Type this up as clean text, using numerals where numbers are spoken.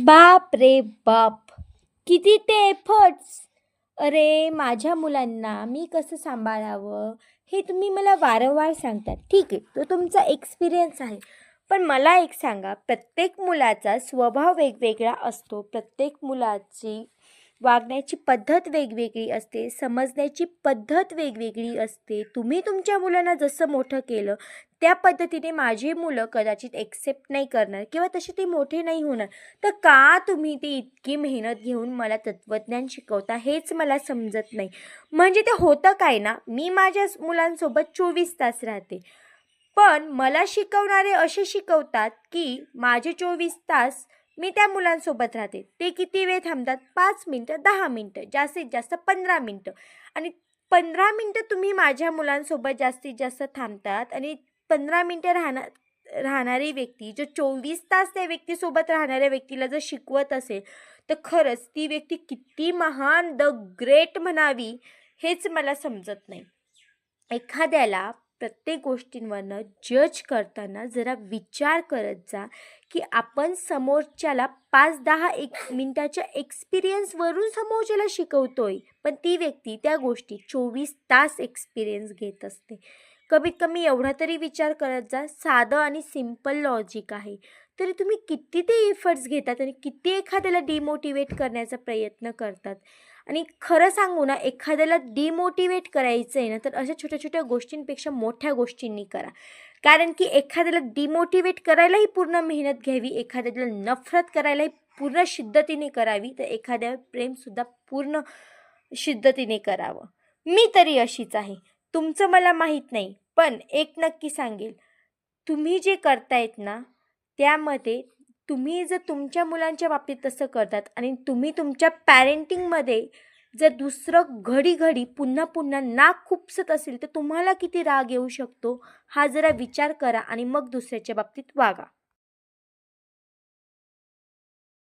बाप रे बाप! किती ते एफर्ट्स! अरे, माझ्या मुलांना मी कसं सांभाळावं, हे तुम्ही मला वारंवार सांगता. ठीक आहे, तो तुमचा एक्सपिरियन्स आहे. पण मला एक सांगा, प्रत्येक मुलाचा स्वभाव वेगवेगळा असतो. प्रत्येक मुलाची वागण्याची पद्धत वेगवेगळी असते, समजण्याची पद्धत वेगवेगळी असते. तुम्ही तुमच्या मुलांना जसं मोठं केलं, त्या पद्धतीने माझी मुलं कदाचित एक्सेप्ट नाही करणार किंवा तसे ते मोठे नाही होणार. तर का तुम्ही ती इतकी मेहनत घेऊन मला तत्त्वज्ञान शिकवता हेच मला समजत नाही. म्हणजे ते होतं काय ना, मी माझ्या मुलांसोबत 24 तास राहते. पण मला शिकवणारे असे शिकवतात, की माझे 24 तास मी त्या मुलांसोबत राहते. ते किती वेळ थांबतात? 5 मिनिटं, 10 मिनिटं, जास्तीत जास्त 15 मिनिटं. आणि 15 मिनिटं तुम्ही माझ्या मुलांसोबत जास्तीत जास्त थांबतात आणि 15 मिनिटं राहणारी व्यक्ती जो 24 तास त्या व्यक्तीसोबत राहणाऱ्या व्यक्तीला जर शिकवत असेल, तर खरंच ती व्यक्ती किती महान, द ग्रेट म्हणावी, हेच मला समजत नाही. एखाद्याला प्रत्येक गोष्टींवरनं जज करताना जरा विचार करत जा, की आपण समोरच्याला 5-10 मिनिटाच्या एक्सपिरियन्सवरून समोरच्याला शिकवतोय, पण ती व्यक्ती त्या गोष्टी 24 तास एक्सपिरियन्स घेत असते. कमीत कमी एवढा तरी विचार करत जा, साधं आणि सिंपल लॉजिक आहे. तरी तुम्ही किती ते एफर्ट्स घेतात आणि किती एखाद्याला डिमोटिवेट करण्याचा प्रयत्न करतात. आणि खरं सांगू ना, एखाद्याला डिमोटिवेट करायचं आहे ना, तर अशा छोट्या-छोट्या गोष्टींपेक्षा मोठ्या गोष्टींनी करा. कारण की एखाद्याला डिमोटिवेट करायलाही पूर्ण मेहनत घ्यावी, एखाद्याला नफरत करायलाही पूर्ण शिद्दतीने करावी, तर एखाद्यावर प्रेमसुद्धा पूर्ण शिद्दतीने करावं. मी तरी अशीच आहे. तुमचं मला माहीत नाही, पण एक नक्की सांगेल, तुम्ही जे करतायत ना, त्यामध्ये तुम्ही जर तुमच्या मुलांच्या बाबतीत तसं करतात आणि तुम्ही तुमच्या पॅरेंटिंगमध्ये जर दुसरं घडी-घडी, पुन्हा-पुन्हा नाक खुपसत असेल, तर तुम्हाला किती राग येऊ शकतो, हा जरा विचार करा आणि मग दुसऱ्याच्या बाबतीत वागा.